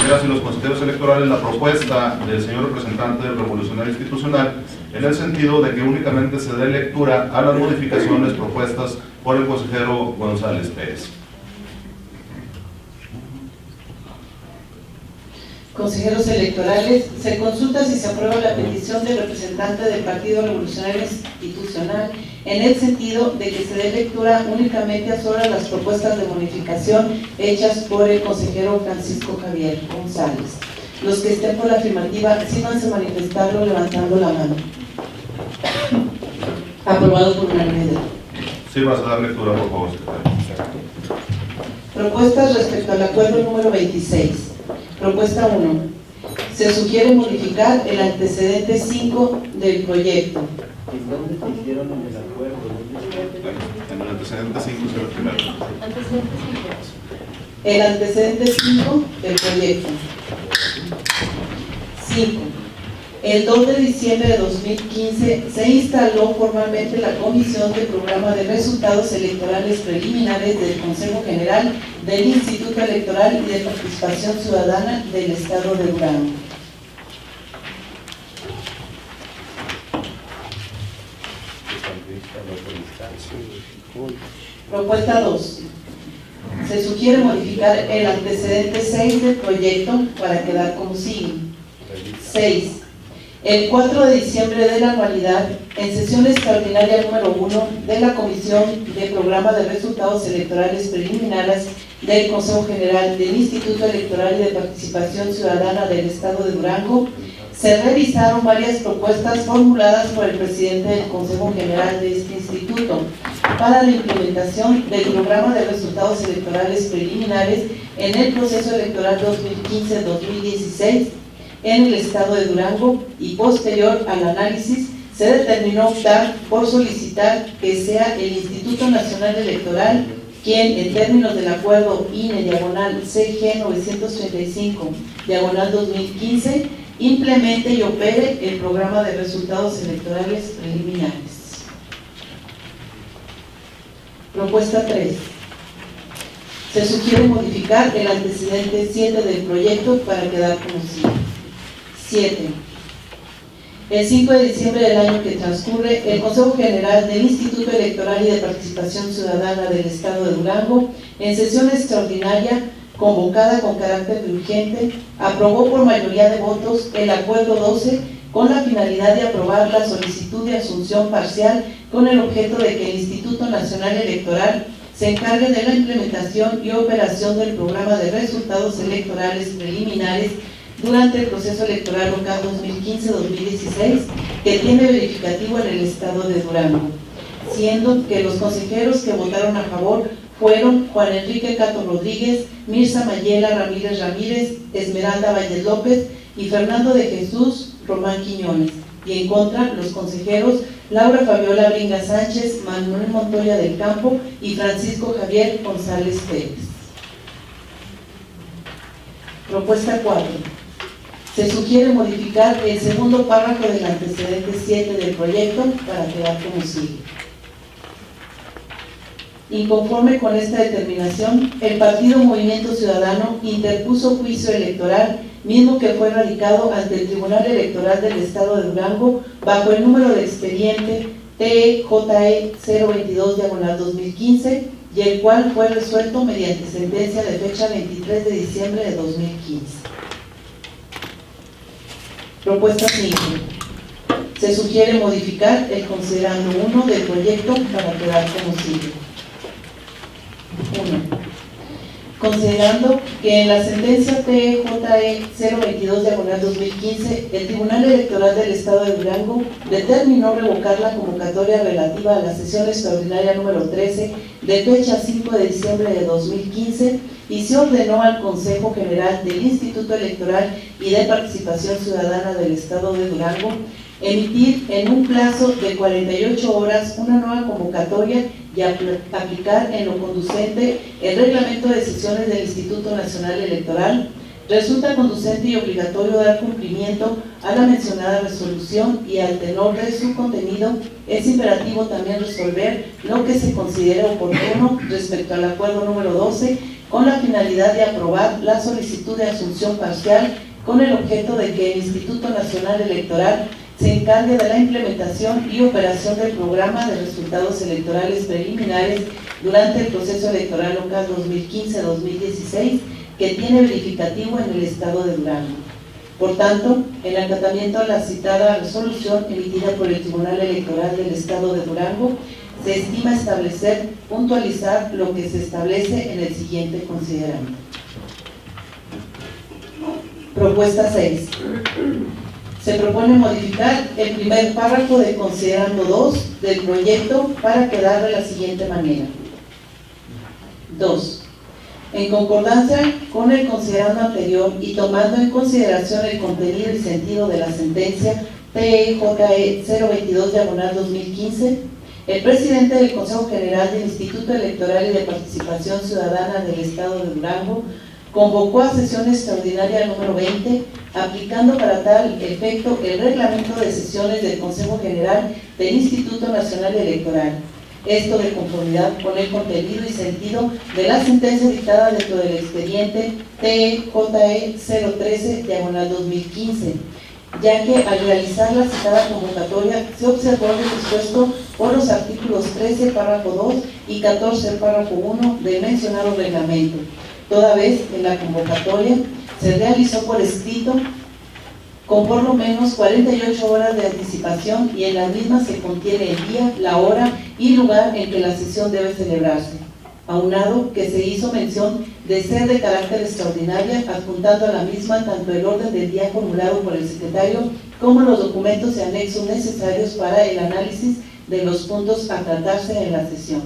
consejeras y los consejeros electorales la propuesta del señor representante del Revolucionario Institucional en el sentido de que únicamente se dé lectura a las modificaciones propuestas por el consejero González Pérez. Consejeros electorales, se consulta si se aprueba la petición del representante del Partido Revolucionario Institucional en el sentido de que se dé lectura únicamente a sobre las propuestas de modificación hechas por el consejero Francisco Javier González. Los que estén por la afirmativa, síganse manifestarlo levantando la mano. Aprobado por unanimidad. Sí, vas a dar lectura, por favor, secretario. Propuestas respecto al acuerdo número 26. Propuesta 1. Se sugiere modificar el antecedente 5 del proyecto. ¿En dónde se hicieron en el acuerdo? En el antecedente 5 es el primero. El antecedente 5 del proyecto. 5. El 2 de diciembre de 2015 se instaló formalmente la Comisión de Programa de Resultados Electorales Preliminares del Consejo General del Instituto Electoral y de Participación Ciudadana del Estado de Durango. Propuesta 2. Se sugiere modificar el antecedente 6 del proyecto para quedar como sigue. 6. El 4 de diciembre de la anualidad, en sesión extraordinaria número 1 de la Comisión de Programa de Resultados Electorales Preliminares del Consejo General del Instituto Electoral y de Participación Ciudadana del Estado de Durango, se revisaron varias propuestas formuladas por el presidente del Consejo General de este instituto para la implementación del Programa de Resultados Electorales Preliminares en el proceso electoral 2015-2016 en el Estado de Durango, y posterior al análisis se determinó optar por solicitar que sea el Instituto Nacional Electoral quien, en términos del acuerdo INE/CG 935/2015, implemente y opere el programa de resultados electorales preliminares. Propuesta 3. Se sugiere modificar el antecedente 7 del proyecto para quedar como sigue. 7. El 5 de diciembre del año que transcurre, el Consejo General del Instituto Electoral y de Participación Ciudadana del Estado de Durango, en sesión extraordinaria convocada con carácter de urgente, aprobó por mayoría de votos el Acuerdo 12 con la finalidad de aprobar la solicitud de asunción parcial con el objeto de que el Instituto Nacional Electoral se encargue de la implementación y operación del programa de resultados electorales preliminares durante el proceso electoral local 2015-2016 que tiene verificativo en el Estado de Durango, siendo que los consejeros que votaron a favor fueron Juan Enrique Cato Rodríguez, Mirza Mayela Ramírez Ramírez, Esmeralda Valles López y Fernando de Jesús Román Quiñones, y en contra los consejeros Laura Fabiola Bringa Sánchez, Manuel Montoya del Campo y Francisco Javier González Pérez. Propuesta 4. Se sugiere modificar el segundo párrafo del antecedente 7 del proyecto para quedar como sigue. Inconforme con esta determinación, el Partido Movimiento Ciudadano interpuso juicio electoral, mismo que fue radicado ante el Tribunal Electoral del Estado de Durango bajo el número de expediente TJE 022/2015, y el cual fue resuelto mediante sentencia de fecha 23 de diciembre de 2015. Propuesta 5. Se sugiere modificar el considerando 1 del proyecto para quedar como sigue. 1. Considerando que en la sentencia TJE 022/2015, el Tribunal Electoral del Estado de Durango determinó revocar la convocatoria relativa a la sesión extraordinaria número 13 de fecha 5 de diciembre de 2015 y se ordenó al Consejo General del Instituto Electoral y de Participación Ciudadana del Estado de Durango emitir en un plazo de 48 horas una nueva convocatoria y aplicar en lo conducente el reglamento de sesiones del Instituto Nacional Electoral. Resulta conducente y obligatorio dar cumplimiento a la mencionada resolución, y al tenor de su contenido es imperativo también resolver lo que se considere oportuno respecto al acuerdo número 12 con la finalidad de aprobar la solicitud de asunción parcial con el objeto de que el Instituto Nacional Electoral se encargue de la implementación y operación del programa de resultados electorales preliminares durante el proceso electoral local 2015-2016 que tiene verificativo en el estado de Durango. Por tanto, en acatamiento a la citada resolución emitida por el Tribunal Electoral del estado de Durango, se estima puntualizar lo que se establece en el siguiente considerando. Propuesta 6. Se propone modificar el primer párrafo de considerando 2 del proyecto para quedar de la siguiente manera. 2. En concordancia con el considerando anterior y tomando en consideración el contenido y sentido de la sentencia TEJE 022/2015, el presidente del Consejo General del Instituto Electoral y de Participación Ciudadana del Estado de Durango convocó a sesión extraordinaria número 20, aplicando para tal efecto el reglamento de sesiones del Consejo General del Instituto Nacional Electoral. Esto de conformidad con el contenido y sentido de la sentencia dictada dentro del expediente TEJE 013/2015, ya que al realizar la citada convocatoria se observó lo dispuesto por los artículos 13, párrafo 2 y 14, párrafo 1 del mencionado reglamento, toda vez que la convocatoria se realizó por escrito con por lo menos 48 horas de anticipación y en la misma se contiene el día, la hora y lugar en que la sesión debe celebrarse. Aunado que se hizo mención de ser de carácter extraordinaria, adjuntando a la misma tanto el orden del día formulado por el secretario como los documentos y anexos necesarios para el análisis de los puntos a tratarse en la sesión.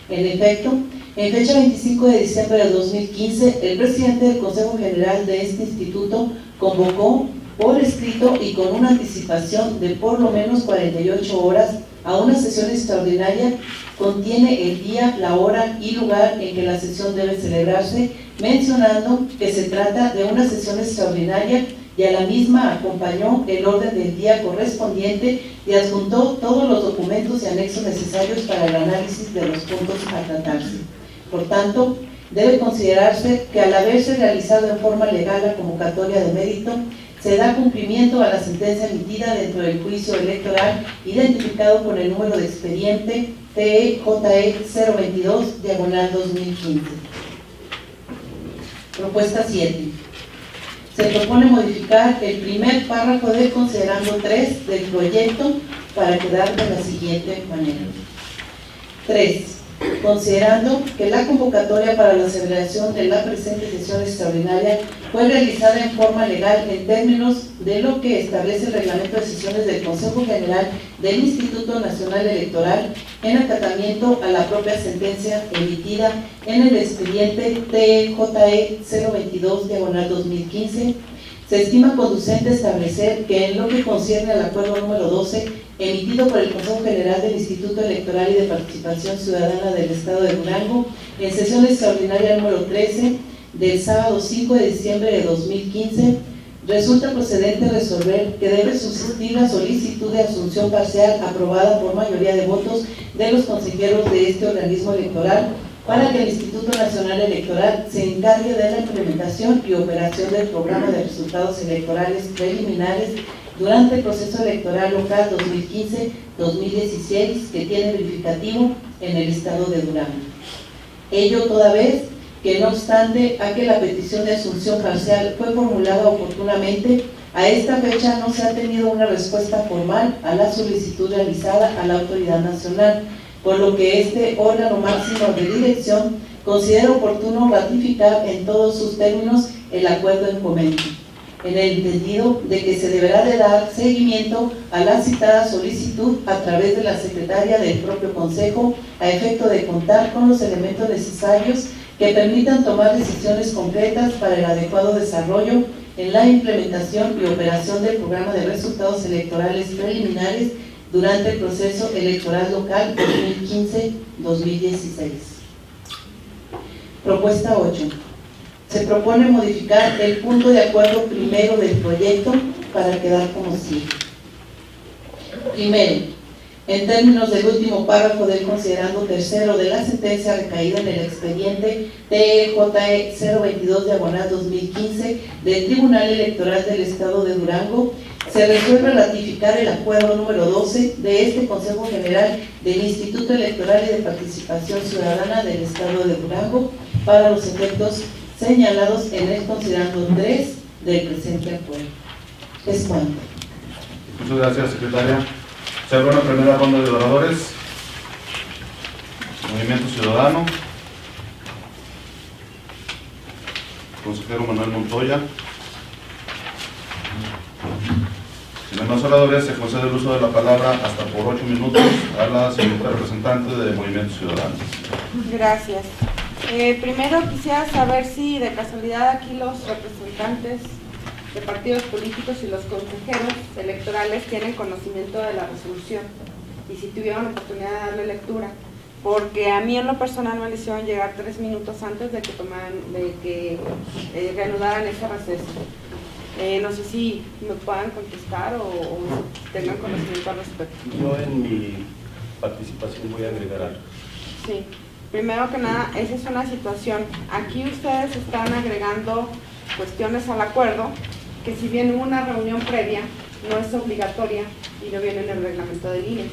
En efecto, en fecha 25 de diciembre de 2015, el presidente del Consejo General de este instituto convocó por escrito y con una anticipación de por lo menos 48 horas a una sesión extraordinaria. Contiene el día, la hora y lugar en que la sesión debe celebrarse, mencionando que se trata de una sesión extraordinaria y a la misma acompañó el orden del día correspondiente y adjuntó todos los documentos y anexos necesarios para el análisis de los puntos a tratarse. Por tanto, debe considerarse que al haberse realizado en forma legal la convocatoria de mérito, se da cumplimiento a la sentencia emitida dentro del juicio electoral identificado con el número de expediente TEJE 022/2015. Propuesta 7. Se propone modificar el primer párrafo del considerando 3 del proyecto para quedar de la siguiente manera. 3. Considerando que la convocatoria para la celebración de la presente sesión extraordinaria fue realizada en forma legal en términos de lo que establece el reglamento de sesiones del Consejo General del Instituto Nacional Electoral, en acatamiento a la propia sentencia emitida en el expediente TEJE 022/2015, se estima conducente establecer que en lo que concierne al acuerdo número 12 emitido por el Consejo General del Instituto Electoral y de Participación Ciudadana del Estado de Durango, en sesión extraordinaria número 13 del sábado 5 de diciembre de 2015, resulta procedente resolver que debe subsistir la solicitud de asunción parcial aprobada por mayoría de votos de los consejeros de este organismo electoral para que el Instituto Nacional Electoral se encargue de la implementación y operación del programa de resultados electorales preliminares durante el proceso electoral local 2015-2016 que tiene verificativo en el estado de Durango. Ello toda vez que, no obstante a que la petición de asunción parcial fue formulada oportunamente, a esta fecha no se ha tenido una respuesta formal a la solicitud realizada a la autoridad nacional, por lo que este órgano máximo de dirección considera oportuno ratificar en todos sus términos el acuerdo en comento, en el entendido de que se deberá de dar seguimiento a la citada solicitud a través de la secretaria del propio Consejo, a efecto de contar con los elementos necesarios que permitan tomar decisiones concretas para el adecuado desarrollo en la implementación y operación del programa de resultados electorales preliminares durante el proceso electoral local 2015-2016. Propuesta 8. Se propone modificar el punto de acuerdo primero del proyecto para quedar como sigue. Primero, En términos del último párrafo del considerando tercero de la sentencia recaída en el expediente TJE 022/2015 del Tribunal Electoral del Estado de Durango, se resuelve ratificar el acuerdo número 12 de este Consejo General del Instituto Electoral y de Participación Ciudadana del Estado de Durango para los efectos señalados en el considerando 3 del presente acuerdo. Es cuanto. Muchas gracias, secretaria. Se abre una primera ronda de oradores. Movimiento Ciudadano. Consejero Manuel Montoya. Si no hay más oradores, se concede el uso de la palabra hasta por 8 minutos a la señorita representante de Movimiento Ciudadano. Gracias. Primero quisiera saber si de casualidad aquí los representantes de partidos políticos y los consejeros electorales tienen conocimiento de la resolución y si tuvieron la oportunidad de darle lectura, porque a mí en lo personal me hicieron llegar 3 minutos antes de que reanudaran ese receso. No sé si me puedan contestar o tengan conocimiento al respecto. Yo en mi participación voy a agregar algo. Sí, primero que nada, esa es una situación. Aquí ustedes están agregando cuestiones al acuerdo, que si bien hubo una reunión previa, no es obligatoria y no viene en el reglamento del INE.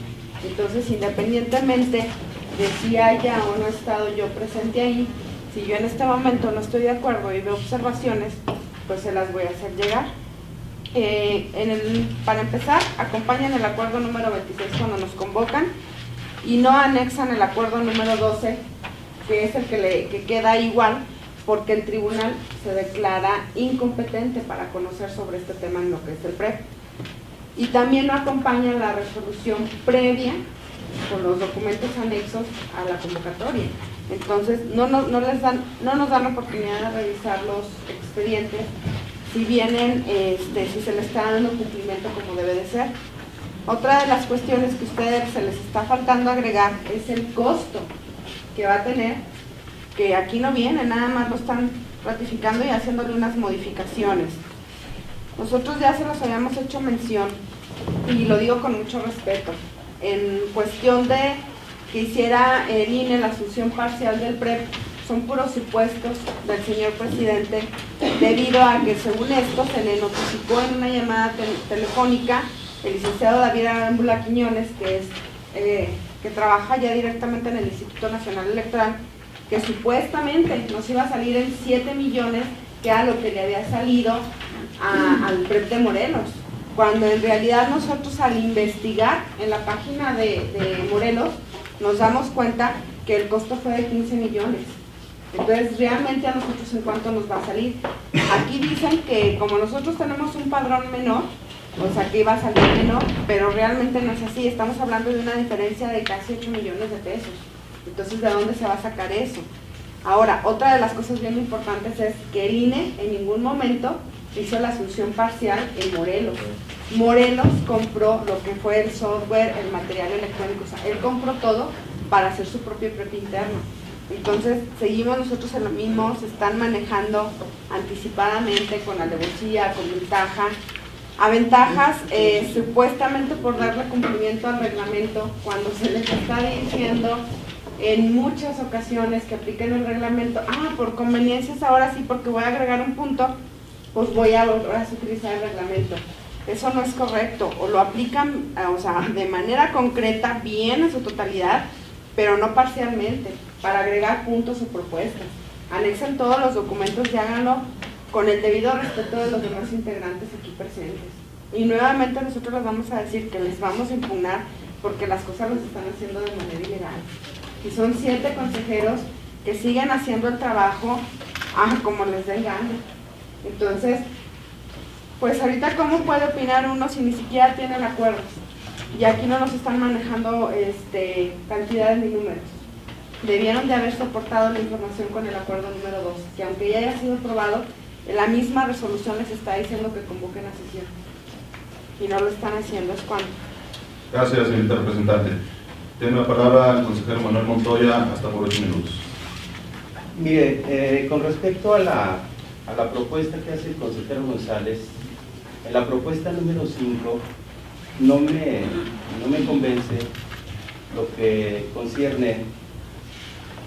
Entonces, independientemente de si haya o no estado yo presente ahí, si yo en este momento no estoy de acuerdo y veo observaciones, pues se las voy a hacer llegar. Para empezar, acompañan el acuerdo número 26 cuando nos convocan y no anexan el acuerdo número 12, que es el que queda igual, porque el tribunal se declara incompetente para conocer sobre este tema en lo que es el PREP. Y también no acompaña la resolución previa con los documentos anexos a la convocatoria. Entonces, no nos dan la oportunidad de revisar los expedientes si vienen, si se les está dando cumplimiento como debe de ser. Otra de las cuestiones que a ustedes se les está faltando agregar es el costo que va a tener, que aquí no viene, nada más lo están ratificando y haciéndole unas modificaciones. Nosotros ya se los habíamos hecho mención, y lo digo con mucho respeto, en cuestión de que hiciera el INE la asunción parcial del PREP, son puros supuestos del señor presidente, debido a que según esto se le notificó en una llamada telefónica el licenciado David Arámbula Quiñones, que trabaja ya directamente en el Instituto Nacional Electoral, que supuestamente nos iba a salir en 7 millones, que era lo que le había salido al PREP de Morelos, cuando en realidad nosotros al investigar en la página de Morelos nos damos cuenta que el costo fue de 15 millones. Entonces, realmente a nosotros en cuánto nos va a salir. Aquí dicen que como nosotros tenemos un padrón menor, o sea que iba a salir menor, pero realmente no es así. Estamos hablando de una diferencia de casi 8 millones de pesos. Entonces, ¿de dónde se va a sacar eso? Ahora, otra de las cosas bien importantes es que el INE en ningún momento hizo la asunción parcial en Morelos. Morelos compró lo que fue el software, el material electrónico, o sea, él compró todo para hacer su propio PREP interno. Entonces, seguimos nosotros en lo mismo, se están manejando anticipadamente con alevosía, con ventaja. A ventajas, supuestamente por darle cumplimiento al reglamento, cuando se les está diciendo en muchas ocasiones que apliquen el reglamento, por conveniencias ahora sí, porque voy a agregar un punto, pues voy a utilizar el reglamento. Eso no es correcto, o lo aplican, o sea, de manera concreta, bien en su totalidad, pero no parcialmente, para agregar puntos o propuestas. Anexen todos los documentos y háganlo con el debido respeto de los demás integrantes aquí presentes. Y nuevamente nosotros les vamos a decir que les vamos a impugnar porque las cosas las están haciendo de manera ilegal. Y son 7 consejeros que siguen haciendo el trabajo como les dé gana. Entonces, pues ahorita ¿cómo puede opinar uno si ni siquiera tiene el acuerdo? Y aquí no nos están manejando cantidades ni números. Debieron de haber soportado la información con el acuerdo número 2, que aunque ya haya sido aprobado, la misma resolución les está diciendo que convoquen a sesión. Y no lo están haciendo, ¿es cuánto? Gracias, señorita representante. Tiene la palabra el consejero Manuel Montoya hasta por 8 minutos. Mire, con respecto a la propuesta que hace el consejero González, en la propuesta número 5 no me convence lo que concierne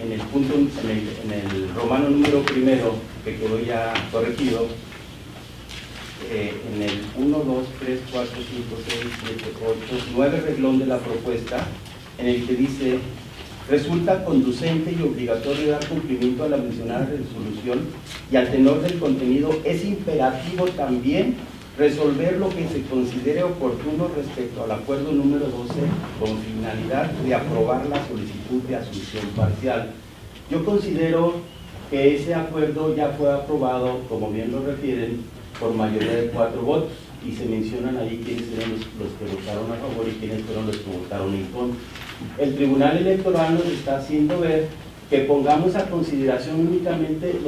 en el punto, en el romano número primero, que quedó ya corregido, en el 1, 2, 3, 4, 5, 6, 7, 8, 9 reglón de la propuesta, en el que dice: resulta conducente y obligatorio dar cumplimiento a la mencionada resolución, y al tenor del contenido es imperativo también resolver lo que se considere oportuno respecto al acuerdo número 12 con finalidad de aprobar la solicitud de asunción parcial. Yo considero que ese acuerdo ya fue aprobado, como bien lo refieren, por mayoría de 4 votos, y se mencionan ahí quiénes eran los que votaron a favor y quiénes fueron los que votaron en contra. El Tribunal Electoral nos está haciendo ver que pongamos a consideración únicamente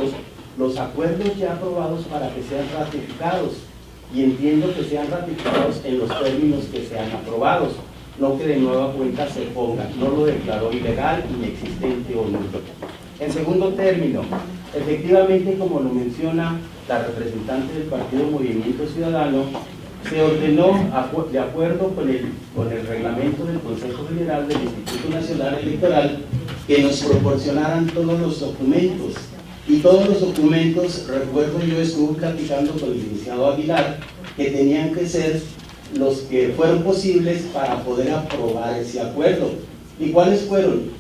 los acuerdos ya aprobados para que sean ratificados, y entiendo que sean ratificados en los términos que sean aprobados, no que de nueva cuenta se ponga: no lo declaró ilegal, inexistente o nulo. En segundo término, efectivamente, como lo menciona la representante del Partido Movimiento Ciudadano, se ordenó, de acuerdo con el reglamento del Consejo General del Instituto Nacional Electoral, que nos proporcionaran todos los documentos. Y todos los documentos, recuerdo yo estuve platicando con el licenciado Aguilar, que tenían que ser los que fueron posibles para poder aprobar ese acuerdo. ¿Y cuáles fueron?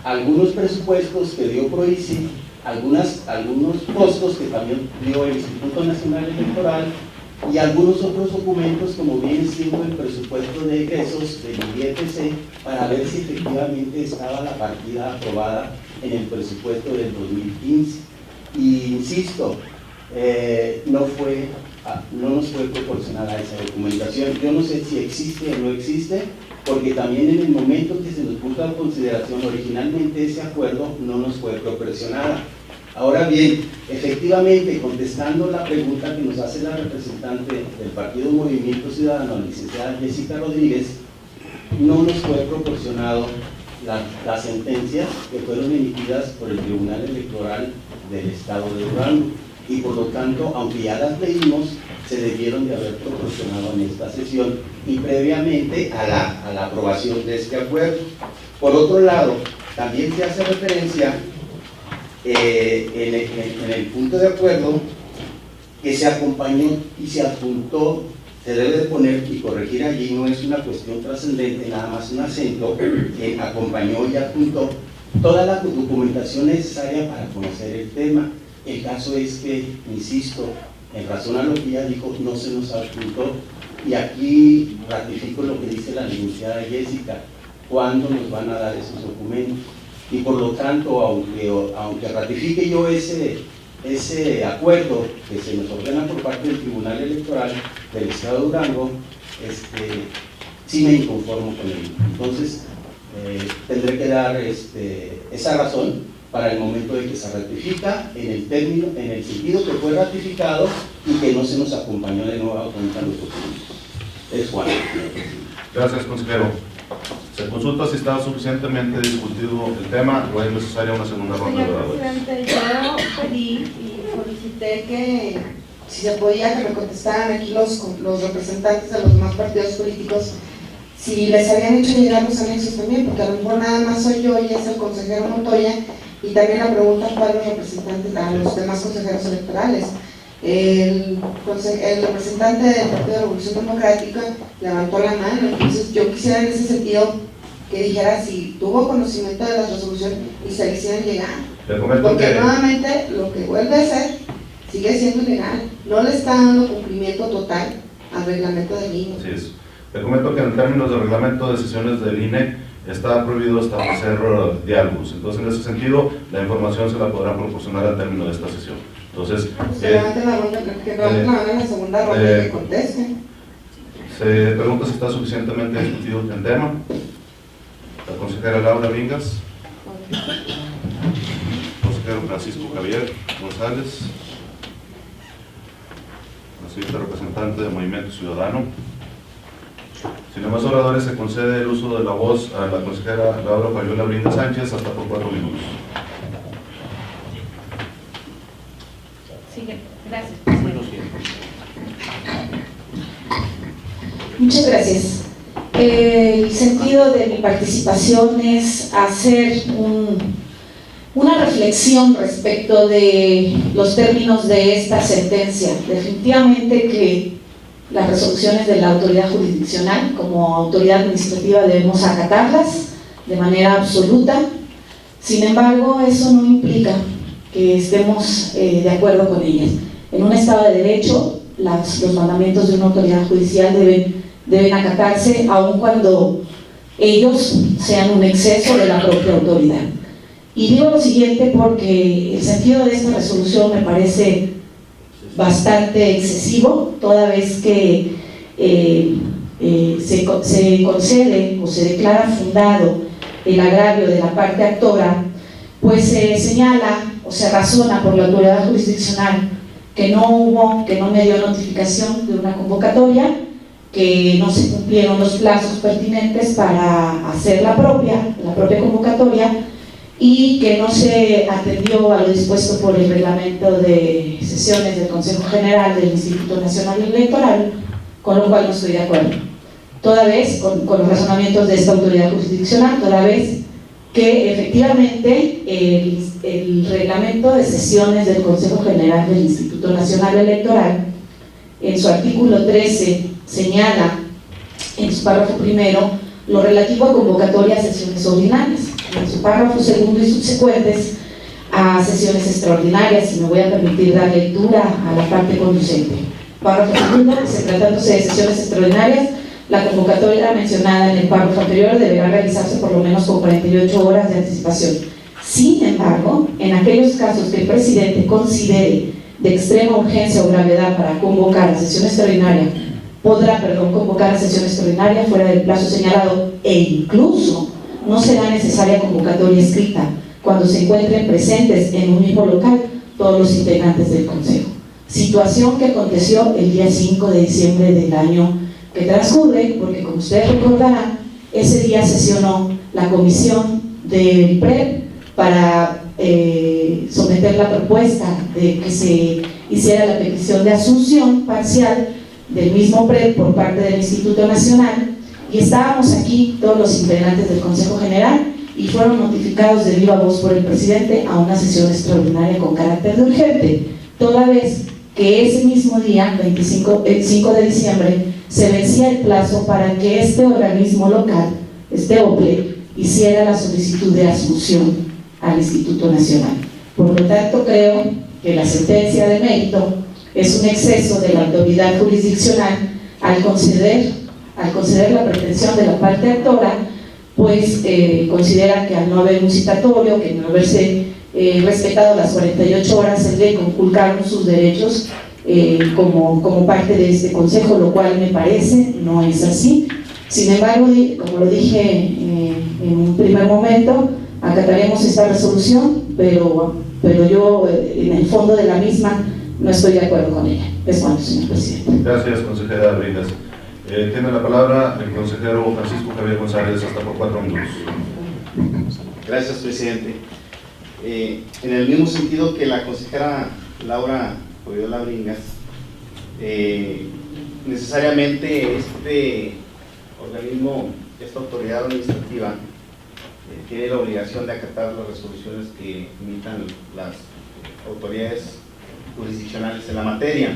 Algunos presupuestos que dio PROICI, algunos costos que también dio el Instituto Nacional Electoral, y algunos otros documentos, como viene siendo el presupuesto de egresos del IEPC, para ver si efectivamente estaba la partida aprobada en el presupuesto del 2015. Y insisto, no nos fue proporcionada esa documentación. Yo no sé si existe o no existe, porque también en el momento que se nos puso a consideración originalmente ese acuerdo, no nos fue proporcionada. Ahora bien, efectivamente, contestando la pregunta que nos hace la representante del Partido Movimiento Ciudadano, la licenciada Jessica Rodríguez, no nos fue proporcionado las sentencias que fueron emitidas por el Tribunal Electoral del Estado de Durango, y por lo tanto, aunque ya las leímos, se debieron de haber proporcionado en esta sesión y previamente a la aprobación de este acuerdo. Por otro lado, también se hace referencia en el punto de acuerdo que se acompañó y se adjuntó, se debe de poner y corregir allí, no es una cuestión trascendente, nada más un acento, que acompañó y adjuntó toda la documentación necesaria para conocer el tema. El caso es que, insisto, en razón a lo que ella dijo, no se nos adjuntó, y aquí ratifico lo que dice la licenciada Jessica: ¿cuándo nos van a dar esos documentos? Y por lo tanto, aunque ratifique yo ese acuerdo que se nos ordena por parte del Tribunal Electoral del Estado de Durango, sí me inconformo con él. Entonces, tendré que dar esa razón para el momento de que se ratifica, en el sentido que fue ratificado y que no se nos acompañó de nueva cuenta los documentos. Es Juan. Gracias, consejero. Se consulta si está suficientemente discutido el tema o es necesaria una segunda ronda de Señor oradores. presidente, yo pedí y solicité que si se podía que me contestaran aquí los representantes de los demás partidos políticos, si les habían hecho llegar los anexos también, porque a lo mejor nada más soy yo y es el consejero Montoya, y también la pregunta fue a los representantes, a los demás consejeros electorales. El representante del Partido de Revolución Democrática levantó la mano, entonces yo quisiera en ese sentido que dijera si tuvo conocimiento de la resolución y se le hicieran llegar. Le comento Porque que nuevamente lo que vuelve a hacer sigue siendo ilegal, no le está dando cumplimiento total al reglamento del INE. así es. Le comento que en términos de reglamento de sesiones del INE está prohibido establecer diálogos. Entonces, en ese sentido, la información se la podrán proporcionar al término de esta sesión. Entonces, Se levante la ronda, que levanten la mano en la segunda ronda y que contesten. se pregunta si está suficientemente discutido el tema. La consejera Laura Vingas, consejero Francisco Javier González, la siguiente representante del Movimiento Ciudadano. Sin demás oradores, se concede el uso de la voz a la consejera Laura Fabiola Brinda Sánchez hasta por 4 minutos. Sí, gracias, presidente. Muchas gracias. El sentido de mi participación es hacer una reflexión respecto de los términos de esta sentencia. Definitivamente que las resoluciones de la autoridad jurisdiccional como autoridad administrativa debemos acatarlas de manera absoluta. Sin embargo, eso no implica que estemos de acuerdo con ellas. En un Estado de Derecho, los mandamientos de una autoridad judicial deben acatarse, aun cuando ellos sean un exceso de la propia autoridad. Y digo lo siguiente porque el sentido de esta resolución me parece bastante excesivo, toda vez que se concede o se declara fundado el agravio de la parte actora, pues se señala o se razona por la autoridad jurisdiccional que no me dio notificación de una convocatoria, que no se cumplieron los plazos pertinentes para hacer la propia convocatoria, y que no se atendió a lo dispuesto por el reglamento de sesiones del Consejo General del Instituto Nacional Electoral, con lo cual no estoy de acuerdo. Toda vez, con los razonamientos de esta autoridad jurisdiccional, toda vez que efectivamente el reglamento de sesiones del Consejo General del Instituto Nacional Electoral, en su artículo 13, señala en su párrafo primero lo relativo a convocatoria a sesiones ordinarias, en su párrafo segundo y subsecuentes a sesiones extraordinarias, y me voy a permitir dar lectura a la parte conducente. Párrafo segundo: tratándose de sesiones extraordinarias, la convocatoria mencionada en el párrafo anterior deberá realizarse por lo menos con 48 horas de anticipación. Sin embargo, en aquellos casos que el presidente considere de extrema urgencia o gravedad para convocar a sesión extraordinaria, podrá convocar a sesión extraordinaria fuera del plazo señalado, e incluso no será necesaria convocatoria escrita cuando se encuentren presentes en un mismo local todos los integrantes del Consejo. Situación que aconteció el día 5 de diciembre del año que transcurre, porque como ustedes recordarán, ese día sesionó la comisión del PREP para someter la propuesta de que se hiciera la petición de asunción parcial del mismo PREP por parte del Instituto Nacional, y estábamos aquí todos los integrantes del Consejo General y fueron notificados de viva voz por el presidente a una sesión extraordinaria con carácter de urgente, toda vez que ese mismo día, el 5 de diciembre, se vencía el plazo para que este organismo local, este OPLE, hiciera la solicitud de asunción al Instituto Nacional. Por lo tanto, creo que la sentencia de mérito es un exceso de la autoridad jurisdiccional al conceder la pretensión de la parte actora, pues considera que al no haber un citatorio, que no haberse respetado las 48 horas, se le conculcaron sus derechos como parte de este consejo, lo cual me parece no es así. Sin embargo, como lo dije en un primer momento, acataremos esta resolución, pero yo en el fondo de la misma no estoy de acuerdo con ella. Es cuanto, señor presidente. Gracias, consejera Bringas. Tiene la palabra el consejero Francisco Javier González, hasta por 4 minutos. Gracias, presidente. En el mismo sentido que la consejera Laura Fabiola Bringas, necesariamente este organismo, esta autoridad administrativa, tiene la obligación de acatar las resoluciones que emitan las autoridades jurisdiccionales en la materia,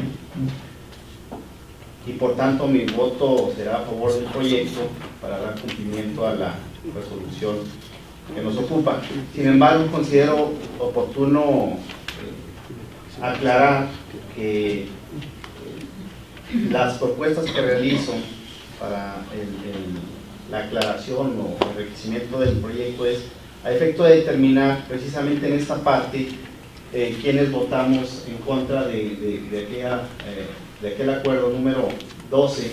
y por tanto mi voto será a favor del proyecto para dar cumplimiento a la resolución que nos ocupa. Sin embargo, considero oportuno aclarar que las propuestas que realizo para la aclaración o el enriquecimiento del proyecto es a efecto de determinar precisamente en esta parte quienes votamos en contra de aquel acuerdo número 12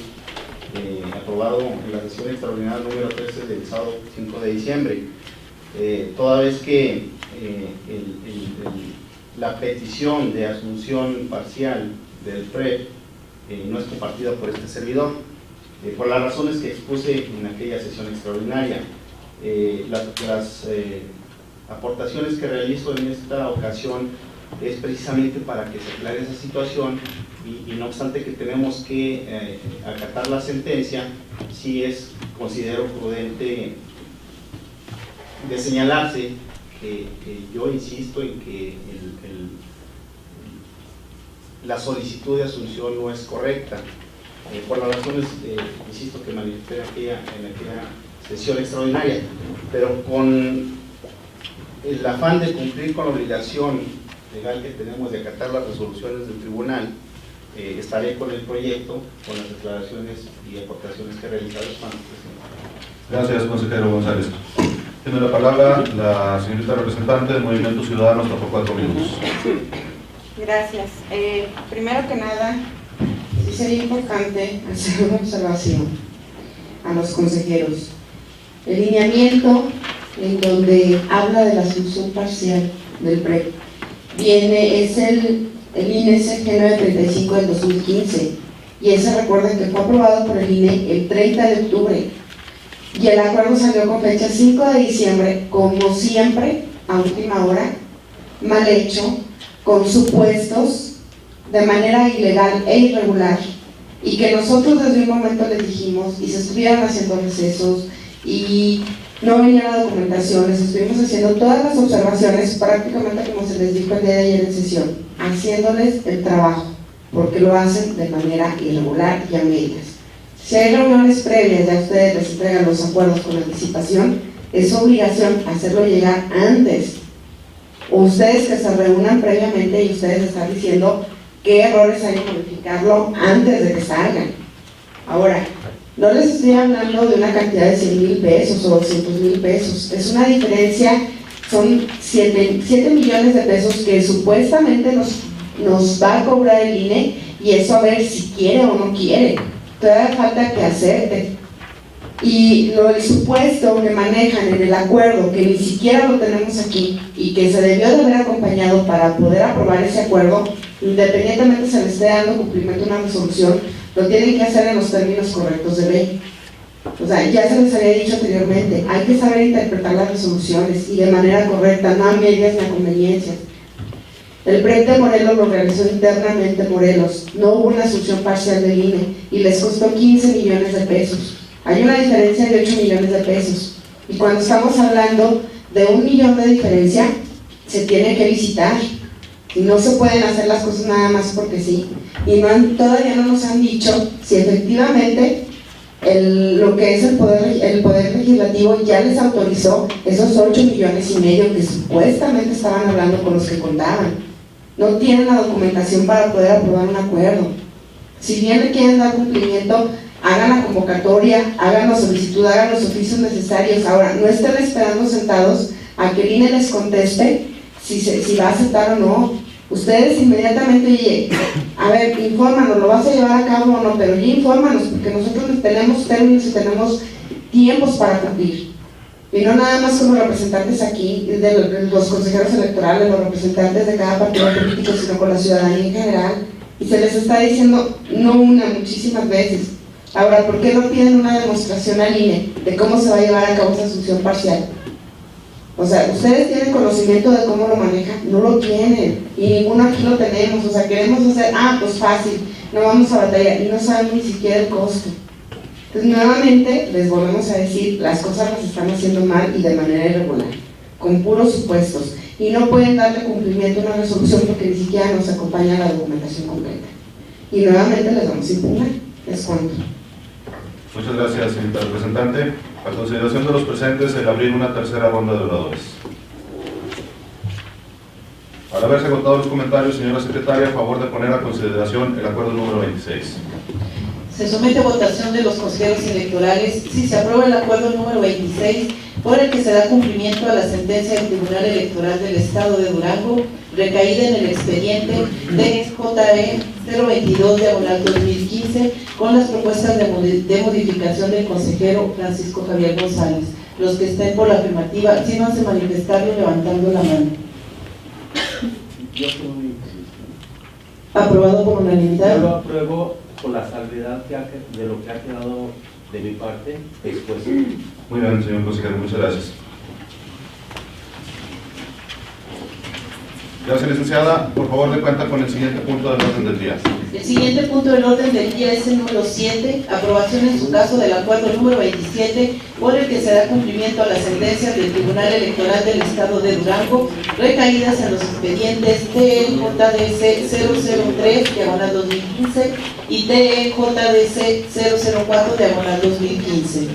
aprobado en la sesión extraordinaria número 13 del sábado 5 de diciembre, toda vez que la petición de asunción parcial del PREP no es compartida por este servidor, por las razones que expuse en aquella sesión extraordinaria. Las aportaciones que realizo en esta ocasión es precisamente para que se aclare esa situación, y no obstante que tenemos que acatar la sentencia, sí es considero prudente de señalarse que yo insisto en que la solicitud de asunción no es correcta, por las razones, insisto, que manifesté en aquella sesión extraordinaria, pero con el afán de cumplir con la obligación legal que tenemos de acatar las resoluciones del tribunal, estaré con el proyecto, con las declaraciones y aportaciones que he realizado. Gracias, consejero González. Tiene la palabra la señorita representante del Movimiento Ciudadano, hasta por 4 minutos. Gracias. Primero que nada, Sí sería importante hacer una observación a los consejeros. El lineamiento en donde habla de la solución parcial del PREP es el INE-CG 935 del 2015, y ese recuerden que fue aprobado por el INE el 30 de octubre y el acuerdo salió con fecha 5 de diciembre, como siempre, a última hora, mal hecho, con supuestos de manera ilegal e irregular, y que nosotros desde un momento les dijimos, y se estuvieran haciendo recesos y no venía la documentación, les estuvimos haciendo todas las observaciones prácticamente como se les dijo el día de ayer en sesión, haciéndoles el trabajo, porque lo hacen de manera irregular y a medias. Si hay reuniones previas, ya ustedes les entregan los acuerdos con anticipación, es obligación hacerlo llegar antes. O ustedes que se reúnan previamente y ustedes están diciendo qué errores hay que modificarlo antes de que salgan. Ahora, no les estoy hablando de una cantidad de 100,000 pesos o 200,000 pesos, es una diferencia, son 7 millones de pesos que supuestamente nos va a cobrar el INE, y eso a ver si quiere o no quiere, todavía falta que acepte. Y el supuesto que manejan en el acuerdo, que ni siquiera lo tenemos aquí y que se debió de haber acompañado para poder aprobar ese acuerdo, independientemente se le esté dando cumplimiento a una resolución, lo tienen que hacer en los términos correctos de ley. O sea, ya se les había dicho anteriormente, hay que saber interpretar las resoluciones y de manera correcta, no a medias ni a conveniencias. El PREP de Morelos lo realizó internamente Morelos, no hubo una asunción parcial del INE y les costó 15 millones de pesos. Hay una diferencia de 8 millones de pesos, y cuando estamos hablando de 1 millón de diferencia, se tiene que visitar, y no se pueden hacer las cosas nada más porque sí, y todavía no nos han dicho si efectivamente lo que es el poder legislativo ya les autorizó esos 8 millones y medio que supuestamente estaban hablando con los que contaban. No tienen la documentación para poder aprobar un acuerdo. Si bien le quieren dar cumplimiento, hagan la convocatoria, hagan la solicitud, hagan los oficios necesarios. Ahora, no estén esperando sentados a que el INE les conteste si va a aceptar o no. Ustedes inmediatamente, oye, a ver, infórmanos, ¿lo vas a llevar a cabo o no? Pero ya infórmanos, porque nosotros tenemos términos y tenemos tiempos para cumplir. Y no nada más como representantes aquí, de los consejeros electorales, los representantes de cada partido político, sino con la ciudadanía en general. Y se les está diciendo, no una, muchísimas veces. Ahora, ¿por qué no piden una demostración al INE de cómo se va a llevar a cabo esa asunción parcial? O sea, ¿ustedes tienen conocimiento de cómo lo manejan? No lo tienen, y ninguno aquí lo tenemos. O sea, queremos hacer, pues fácil, no vamos a batallar, y no saben ni siquiera el costo. Entonces, nuevamente, les volvemos a decir, las cosas las están haciendo mal y de manera irregular, con puros supuestos, y no pueden darle cumplimiento a una resolución porque ni siquiera nos acompaña la documentación completa. Y nuevamente les vamos a impugnar, les cuento. Muchas gracias, señorita representante. A consideración de los presentes, el abrir una tercera ronda de oradores. Al haberse agotado los comentarios, señora secretaria, a favor de poner a consideración el acuerdo número 26. Se somete a votación de los consejeros electorales si se aprueba el acuerdo número 26, por el que se da cumplimiento a la sentencia del Tribunal Electoral del Estado de Durango, recaída en el expediente DJE 022/2015, con las propuestas de modificación del consejero Francisco Javier González. Los que estén por la afirmativa, sírvanse manifestarlo levantando la mano. Yo tengo mi posición. Aprobado por unanimidad. Yo lo apruebo con la salvedad de lo que ha quedado de mi parte expuesto. Muy bien, señor consejero, muchas gracias. Gracias, licenciada. Por favor, le cuenta con el siguiente punto del orden del día. El siguiente punto del orden del día es el número 7, aprobación en su caso del acuerdo número 27, por el que se da cumplimiento a las sentencias del Tribunal Electoral del Estado de Durango, recaídas en los expedientes TEJDC 003/2015 y TEJDC 004/2015.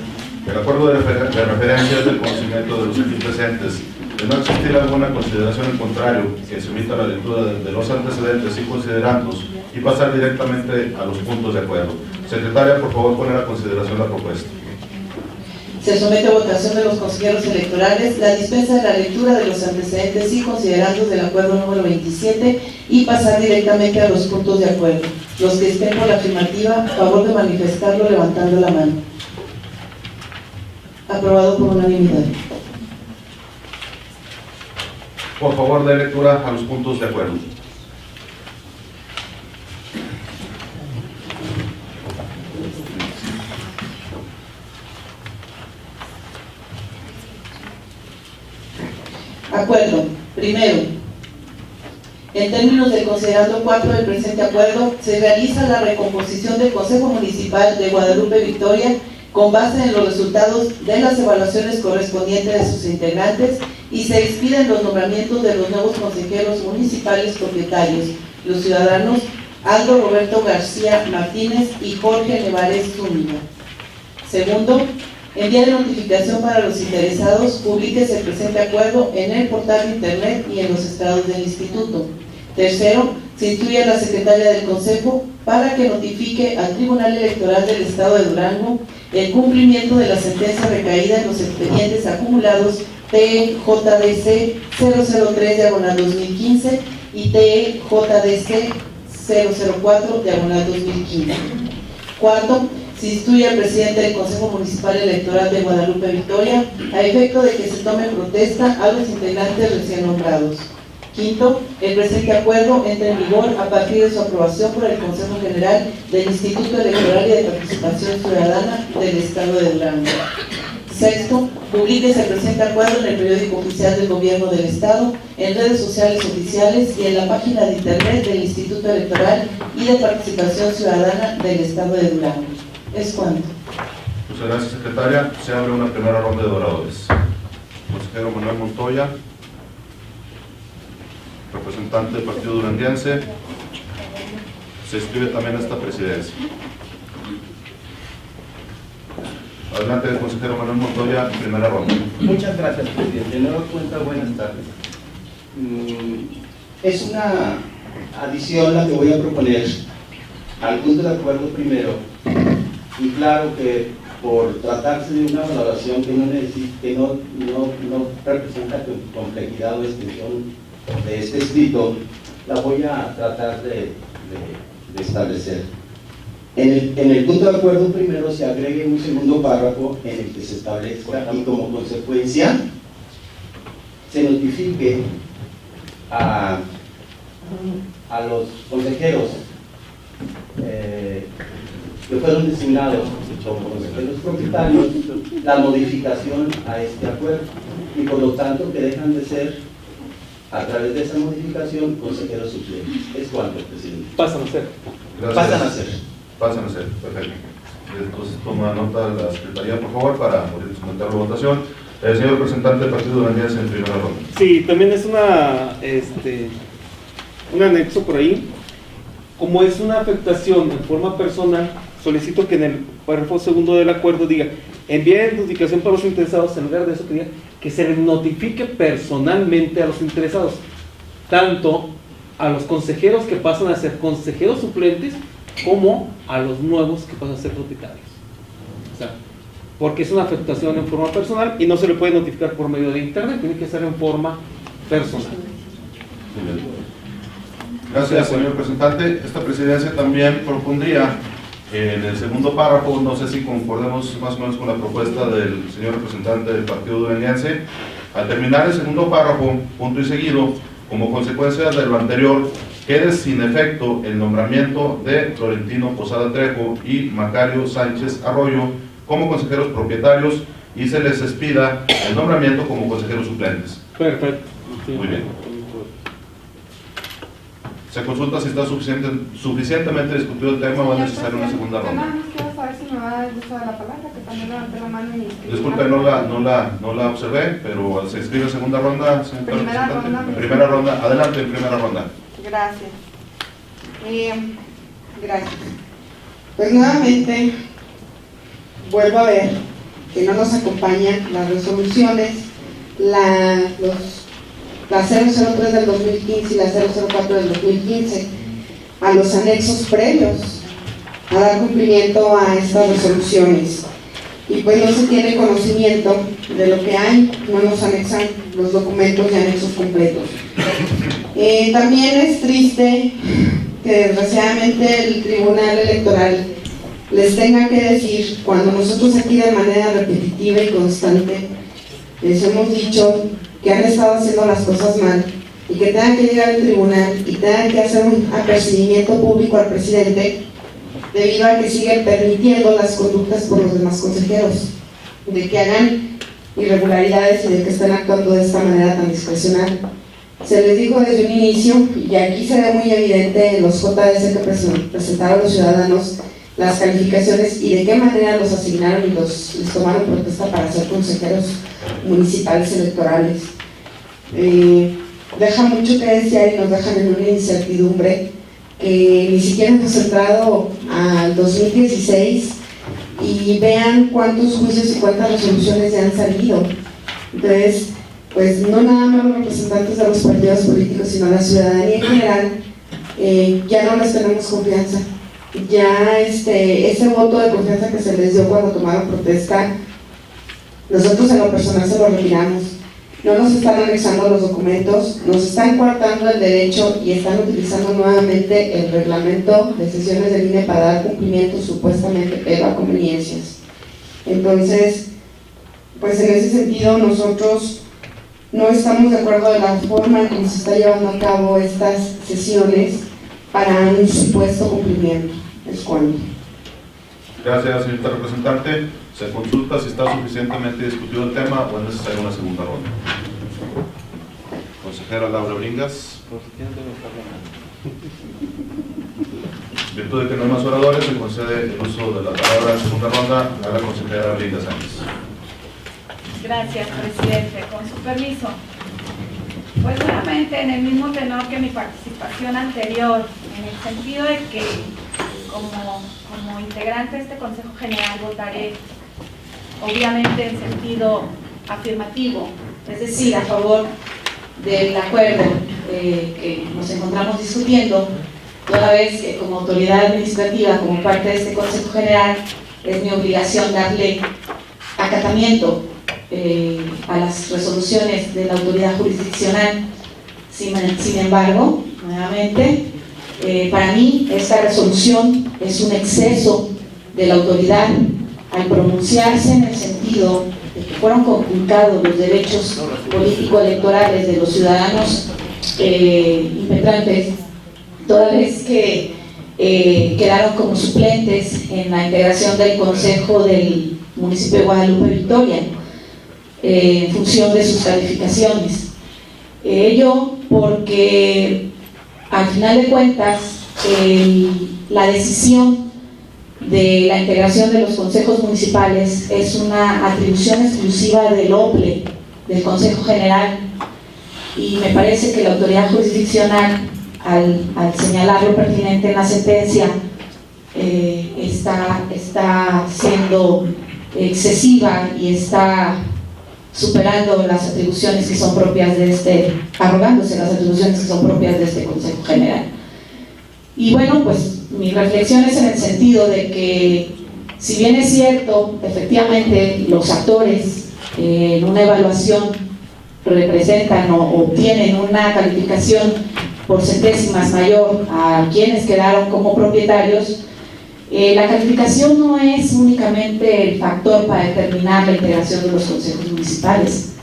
El acuerdo de referencia es del conocimiento de los aquí presentes. De no existir alguna consideración en contrario, que se omita la lectura de los antecedentes y considerandos y pasar directamente a los puntos de acuerdo. Secretaria, por favor, poner a consideración la propuesta. Se somete a votación de los consejeros electorales la dispensa de la lectura de los antecedentes y considerandos del acuerdo número 27 y pasar directamente a los puntos de acuerdo. Los que estén por la afirmativa, a favor de manifestarlo levantando la mano. Aprobado por unanimidad. Por favor, de lectura a los puntos de acuerdo. Acuerdo. Primero, en términos del considerando 4 del presente acuerdo, se realiza la recomposición del Consejo Municipal de Guadalupe Victoria con base en los resultados de las evaluaciones correspondientes a sus integrantes y se expiden los nombramientos de los nuevos consejeros municipales propietarios, los ciudadanos Aldo Roberto García Martínez y Jorge Nevares Zúñiga. Segundo, enviar notificación para los interesados, publíquese el presente acuerdo en el portal de internet y en los estados del instituto. Tercero, se instruye a la secretaria del Consejo para que notifique al Tribunal Electoral del Estado de Durango el cumplimiento de la sentencia recaída en los expedientes acumulados TEJDC 003/2015 y TEJDC 004/2015. Cuarto, se instruye al presidente del Consejo Municipal Electoral de Guadalupe Victoria a efecto de que se tome protesta a los integrantes recién nombrados. Quinto, el presente acuerdo entra en vigor a partir de su aprobación por el Consejo General del Instituto Electoral y de Participación Ciudadana del Estado de Durango. Sexto, publíquese el presente acuerdo en el periódico oficial del Gobierno del Estado, en redes sociales oficiales y en la página de internet del Instituto Electoral y de Participación Ciudadana del Estado de Durango. ¿Es cuánto? Muchas gracias, secretaria. Se abre una primera ronda de oradores. Consejero Manuel Montoya, representante del Partido Duranguense, se inscribe también a esta presidencia. Adelante, el consejero Manuel Montoya, primera ronda. Muchas gracias, presidente. De nueva cuenta, buenas tardes. Es una adición la que voy a proponer al punto de acuerdo primero. Y claro que por tratarse de una valoración que no representa complejidad o extensión de este escrito, la voy a tratar de establecer. En el punto de acuerdo primero se agregue un segundo párrafo en el que se establezca y como consecuencia se notifique a los consejeros que fueron designados como consejeros propietarios la modificación a este acuerdo y por lo tanto que dejan de ser a través de esa modificación consejeros suplentes. ¿Es cuánto, presidente? Pasan a ser. Gracias. Pasan a ser. Pasan a ser, perfecto. Entonces toma nota la secretaría, por favor, para someter la votación. El señor representante del Partido Duranguense en primera ronda. Sí, también es un anexo por ahí. Como es una afectación en forma personal, solicito que en el párrafo segundo del acuerdo diga: envíe notificación para los interesados, en lugar de eso que diga que se les notifique personalmente a los interesados, tanto a los consejeros que pasan a ser consejeros suplentes como a los nuevos que pasan a ser propietarios. O sea, porque es una afectación en forma personal y no se le puede notificar por medio de internet, tiene que ser en forma personal. Gracias, señor representante. Esta presidencia también propondría en el segundo párrafo, no sé si concordemos más o menos con la propuesta del señor representante del Partido Duranguense, al terminar el segundo párrafo, punto y seguido, como consecuencia de lo anterior, quede sin efecto el nombramiento de Florentino Posada Trejo y Macario Sánchez Arroyo como consejeros propietarios y se les expida el nombramiento como consejeros suplentes. Perfecto. Sí. Muy bien. Se consulta si está suficientemente discutido el tema o es necesaria una segunda ronda. Nada más quiero saber si me va a dar el uso de la palabra, que también levanté la mano y me inscribí. Disculpe, no la observé, pero se inscribe segunda ronda, señor Primera representante. ronda. Primera ronda, adelante en primera ronda. Gracias. Gracias. Pues nuevamente vuelvo a ver que no nos acompañan las resoluciones, la 003 del 2015 y la 004 del 2015, a los anexos previos a dar cumplimiento a estas resoluciones. Y pues no se tiene conocimiento de lo que hay, no nos anexan los documentos y anexos completos. También es triste que desgraciadamente el Tribunal Electoral les tenga que decir, cuando nosotros aquí de manera repetitiva y constante les hemos dicho que han estado haciendo las cosas mal, y que tengan que llegar al tribunal y tengan que hacer un apercibimiento público al presidente, debido a que siguen permitiendo las conductas por los demás consejeros, de que hagan irregularidades y de que estén actuando de esta manera tan discrecional. Se les dijo desde un inicio, y aquí se ve muy evidente en los JDC que presentaron los ciudadanos, las calificaciones y de qué manera los asignaron y les tomaron protesta para ser consejeros municipales electorales. Deja mucho que desear y nos dejan en una incertidumbre que ni siquiera hemos entrado al 2016 y vean cuántos juicios y cuántas resoluciones ya han salido. Entonces, pues no nada más los representantes de los partidos políticos, sino la ciudadanía en general, ya no les tenemos confianza. Ya ese voto de confianza que se les dio cuando tomaron protesta, nosotros en lo personal se lo retiramos. No nos están anexando los documentos, nos están coartando el derecho y están utilizando nuevamente el reglamento de sesiones del INE para dar cumplimiento supuestamente, pero a conveniencias. Entonces, pues en ese sentido nosotros no estamos de acuerdo de la forma en que se está llevando a cabo estas sesiones para un supuesto cumplimiento. Es cuando. Gracias, señorita representante. Se consulta si está suficientemente discutido el tema o es necesaria una segunda ronda. Consejera Laura Bringas. En virtud de que no hay más oradores, se concede el uso de la palabra en segunda ronda a la consejera Bringas Sánchez. Gracias, presidente. Con su permiso. Pues nuevamente en el mismo tenor que mi participación anterior, en el sentido de que como integrante de este Consejo General votaré obviamente en sentido afirmativo, es decir, a favor del acuerdo que nos encontramos discutiendo, toda vez que como autoridad administrativa, como parte de este Consejo General, es mi obligación darle acatamiento a las resoluciones de la autoridad jurisdiccional. Sin embargo, nuevamente, para mí esta resolución es un exceso de la autoridad al pronunciarse en el sentido de que fueron conculcados los derechos político-electorales de los ciudadanos impetrantes, toda vez que quedaron como suplentes en la integración del Consejo del municipio de Guadalupe Victoria, en función de sus calificaciones. Ello porque al final de cuentas la decisión de la integración de los consejos municipales es una atribución exclusiva del OPLE, del Consejo General, y me parece que la autoridad jurisdiccional, al señalar lo pertinente en la sentencia, está siendo excesiva y está superando las atribuciones que son propias de arrogándose las atribuciones que son propias de este Consejo General. Y bueno, pues mi reflexión es en el sentido de que, si bien es cierto, efectivamente los actores en una evaluación representan o obtienen una calificación por centésimas mayor a quienes quedaron como propietarios, la calificación no es únicamente el factor para determinar la integración de los consejos municipales.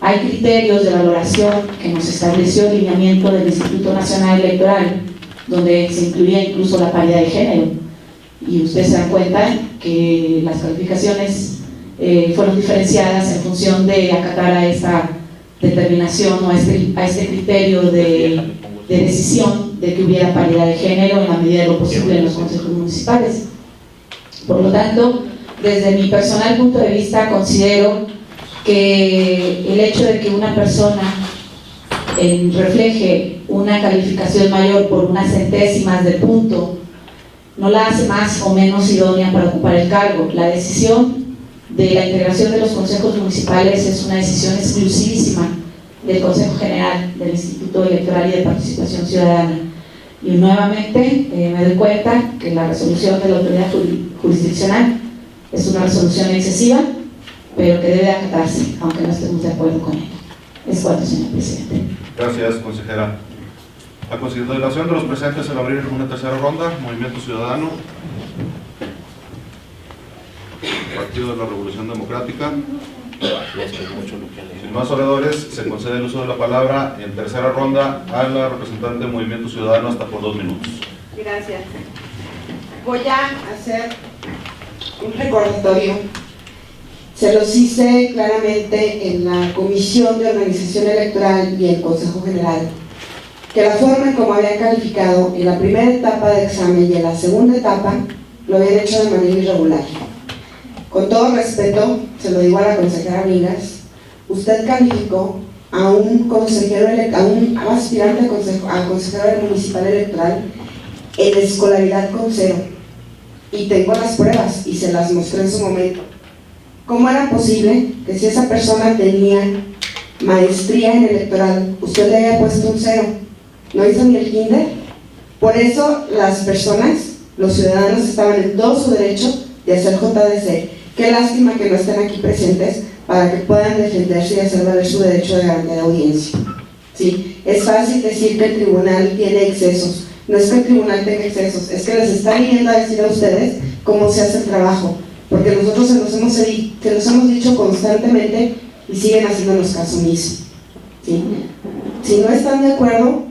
Hay criterios de valoración que nos estableció el lineamiento del Instituto Nacional Electoral, donde se incluía incluso la paridad de género, y ustedes se dan cuenta que las calificaciones fueron diferenciadas en función de acatar a esta determinación o a este criterio de decisión de que hubiera paridad de género en la medida de lo posible en los consejos municipales. Por lo tanto, desde mi personal punto de vista, considero que el hecho de que una persona refleje una calificación mayor por unas centésimas de punto no la hace más o menos idónea para ocupar el cargo. La decisión de la integración de los consejos municipales es una decisión exclusivísima del Consejo General del Instituto Electoral y de Participación Ciudadana. Y nuevamente me doy cuenta que la resolución de la autoridad jurisdiccional es una resolución excesiva, pero que debe acatarse, aunque no estemos de acuerdo con ella. Es cuanto, señor presidente. Gracias, consejera. A consideración de los presentes al abrir una tercera ronda, Movimiento Ciudadano, Partido de la Revolución Democrática. Sin más oradores, se concede el uso de la palabra en tercera ronda a la representante del Movimiento Ciudadano hasta por 2 minutos. Gracias. Voy a hacer Un recordatorio. Se los hice claramente en la Comisión de Organización Electoral y el Consejo General, que la forma en como habían calificado en la primera etapa de examen y en la segunda etapa lo habían hecho de manera irregular. Con todo respeto, se lo digo a la consejera Vigas, usted calificó a un consejero, a un aspirante a consejero municipal electoral en escolaridad con 0. Y tengo las pruebas y se las mostré en su momento. ¿Cómo era posible que si esa persona tenía maestría en electoral, usted le haya puesto un 0? ¿No hizo ni el kinder? Por eso las personas, los ciudadanos, estaban en todo su derecho de hacer JDC. Qué lástima que no estén aquí presentes para que puedan defenderse y hacer valer su derecho de garantía de audiencia. ¿Sí? Es fácil decir que el tribunal tiene excesos. No es que el tribunal tenga excesos, es que les está viniendo a decir a ustedes cómo se hace el trabajo, porque nosotros se los hemos dicho constantemente y siguen haciéndonos caso omiso. ¿Sí? Si no están de acuerdo,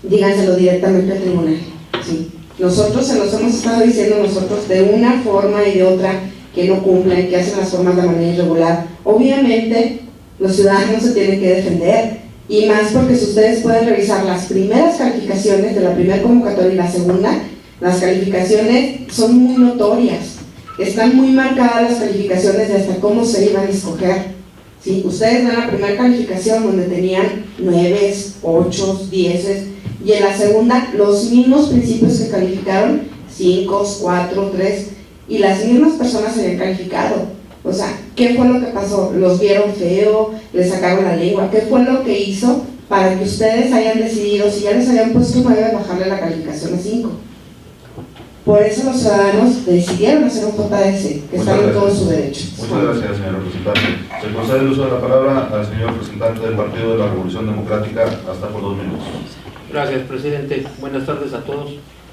díganselo directamente al tribunal. ¿Sí? Nosotros se los hemos estado diciendo nosotros de una forma y de otra que no cumplen, que hacen las formas de manera irregular. Obviamente los ciudadanos se tienen que defender, y más porque si ustedes pueden revisar las primeras calificaciones de la primera convocatoria y la segunda, las calificaciones son muy notorias, están muy marcadas las calificaciones de hasta cómo se iban a escoger. ¿Sí? Ustedes ven la primera calificación donde tenían 9, 8, 10, y en la segunda los mismos principios que calificaron, 5, 4, 3, y las mismas personas se habían calificado. O sea, ¿qué fue lo que pasó? ¿Los vieron feo? ¿Les sacaron la lengua? ¿Qué fue lo que hizo para que ustedes hayan decidido, si ya les habían puesto 9, bajarle la calificación a 5? Por eso los ciudadanos decidieron hacer un JDC, que están en todo su derecho. Muchas gracias, señor representante. Se concede el uso de la palabra al señor representante del Partido de la Revolución Democrática hasta por 2 minutos. Gracias, presidente. Buenas tardes a todos.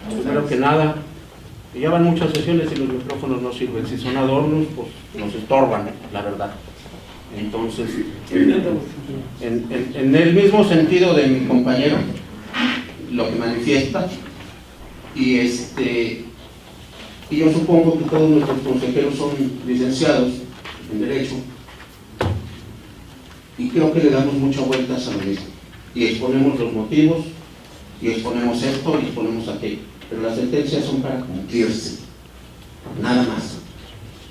Primero que nada, ya van muchas sesiones y los micrófonos no sirven. Si son adornos, pues nos estorban, la verdad. Entonces, en el mismo sentido de mi compañero, lo que manifiesta, y yo supongo que todos nuestros consejeros son licenciados en Derecho, y creo que le damos muchas vueltas a lo mismo, y exponemos los motivos, y exponemos esto, y exponemos aquello, pero las sentencias son para cumplirse, nada más.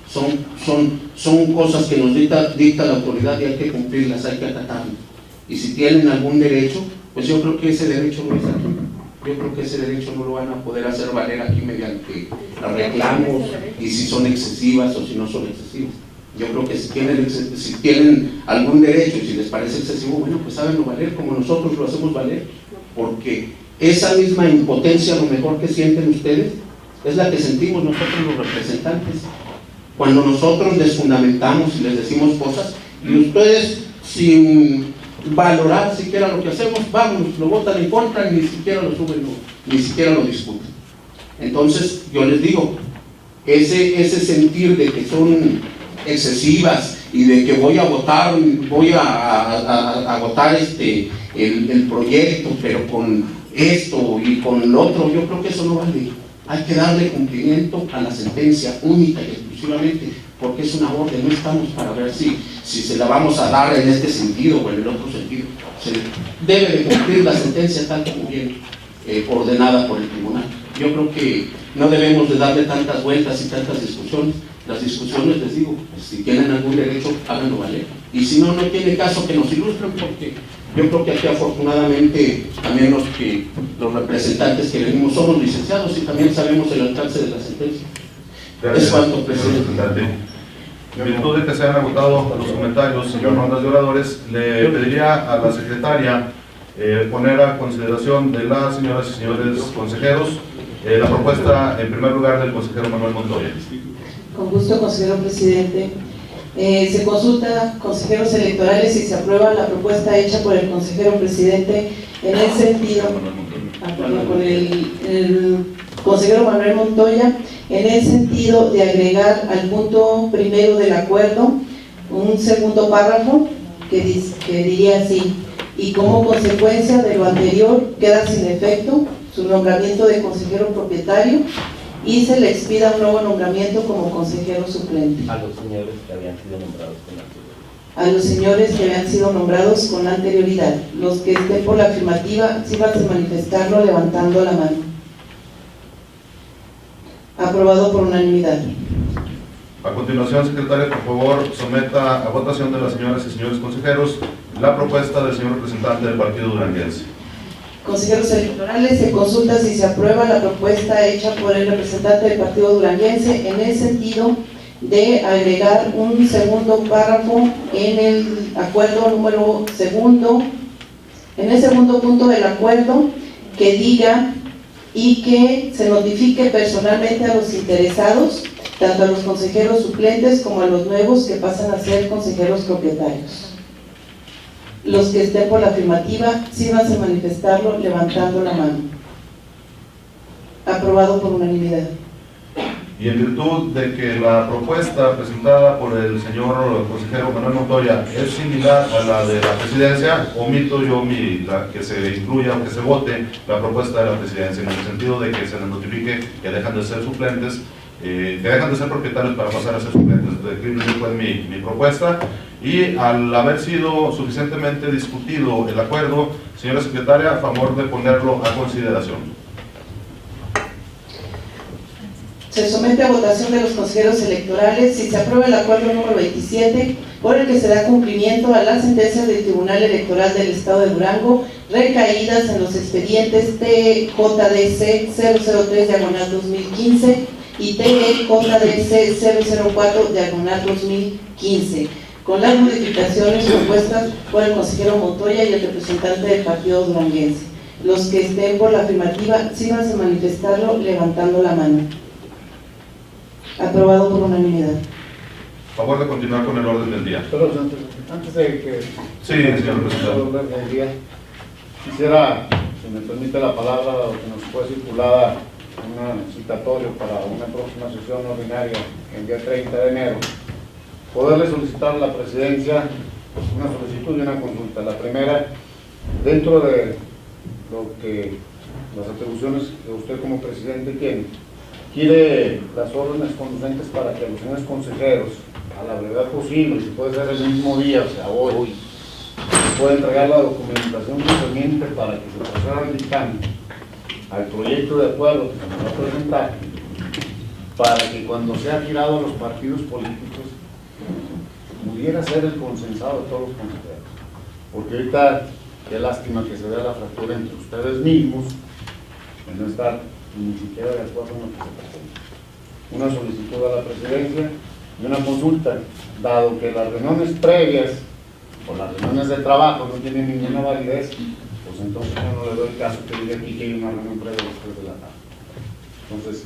Son cosas que nos dicta la autoridad y hay que cumplirlas, hay que acatarlas. Y si tienen algún derecho, pues yo creo que ese derecho no es aquí. Yo creo que ese derecho no lo van a poder hacer valer aquí mediante reclamos, y si son excesivas o si no son excesivas. Yo creo que si tienen algún derecho y si les parece excesivo, bueno, pues háganlo valer como nosotros lo hacemos valer, porque esa misma impotencia, a lo mejor que sienten ustedes, es la que sentimos nosotros los representantes, cuando nosotros les fundamentamos y les decimos cosas, y ustedes, sin valorar siquiera lo que hacemos, vamos, lo votan en contra y ni siquiera lo suben, ni siquiera lo discuten. Entonces, yo les digo, ese sentir de que son excesivas y de que voy a votar el proyecto, pero con esto y con lo otro, yo creo que eso no vale. Hay que darle cumplimiento a la sentencia única y exclusivamente, porque es una orden, no estamos para ver si se la vamos a dar en este sentido o en el otro sentido. Se debe de cumplir la sentencia tal como viene. ordenada por el tribunal. Yo creo que no debemos de darle tantas vueltas y tantas discusiones. Las discusiones, les digo, si tienen algún derecho, háganlo valer. Y si no, no tiene caso que nos ilustren, porque yo creo que aquí afortunadamente también los representantes que venimos somos licenciados y también sabemos el alcance de la sentencia. Es cuanto, presidente. En virtud de que se han agotado los comentarios y las rondas de oradores, le pediría a la secretaria poner a consideración de las señoras y señores consejeros la propuesta, en primer lugar, del consejero Manuel Montoya. Con gusto, consejero presidente. Se consulta consejeros electorales y se aprueba la propuesta hecha por el consejero presidente en el sentido, por el consejero Manuel Montoya, en el sentido de agregar al punto primero del acuerdo un segundo párrafo que diría así: y como consecuencia de lo anterior queda sin efecto su nombramiento de consejero propietario y se le expida un nuevo nombramiento como consejero suplente. A los señores que habían sido nombrados con anterioridad. A los señores que habían sido nombrados con anterioridad. Los que estén por la afirmativa, sí van a manifestarlo levantando la mano. Aprobado por unanimidad. A continuación, secretaria, por favor, someta a votación de las señoras y señores consejeros la propuesta del señor representante del partido duranguense. Consejeros electorales, se consulta si se aprueba la propuesta hecha por el representante del partido duranguense en el sentido de agregar un segundo párrafo en el acuerdo número segundo, en el segundo punto del acuerdo, que diga: y que se notifique personalmente a los interesados, tanto a los consejeros suplentes como a los nuevos que pasan a ser consejeros propietarios. Los que estén por la afirmativa, sí van a manifestarlo levantando la mano. Aprobado por unanimidad. Y en virtud de que la propuesta presentada por el señor consejero Manuel Montoya es similar a la de la presidencia, omito yo la que se incluya o que se vote la propuesta de la presidencia, en el sentido de que se les notifique que dejan de ser suplentes, que dejan de ser propietarios para pasar a ser suplentes. Declino yo pues mi propuesta, y al haber sido suficientemente discutido el acuerdo, señora secretaria, a favor de ponerlo a consideración. Se somete a votación de los consejeros electorales si se aprueba el acuerdo número 27, por el que se da cumplimiento a las sentencias del Tribunal Electoral del Estado de Durango recaídas en los expedientes TJDC 003/2015 y TJDC 004/2015, con las modificaciones propuestas por el consejero Montoya y el representante del partido duranguense. Los que estén por la afirmativa, sí van a manifestarlo levantando la mano. Aprobado por unanimidad. Favor de continuar con el orden del día. Pero antes de que... Sí, señor presidente. El orden del día, quisiera, si me permite la palabra, o que nos fue circulada un citatorio para una próxima sesión ordinaria el día 30 de enero, poderle solicitar a la presidencia una solicitud y una consulta. La primera, dentro de lo que las atribuciones que usted como presidente tiene, quiere las órdenes conducentes para que los señores consejeros, a la brevedad posible, si puede ser el mismo día, o sea, hoy, pueda entregar la documentación concerniente para que se proceda al dictamen, al proyecto de acuerdo que se nos va a presentar, para que cuando sea girado a los partidos políticos pudiera ser el consensado de todos los consejeros. Porque ahorita, qué lástima que se vea la fractura entre ustedes mismos, en no estar ni siquiera de acuerdo en lo que se presenta. Una solicitud a la presidencia y una consulta, dado que las reuniones previas o las reuniones de trabajo no tienen ninguna validez, pues entonces yo no le doy caso que diga aquí que hay una reunión previa a las 3 de la tarde. Entonces,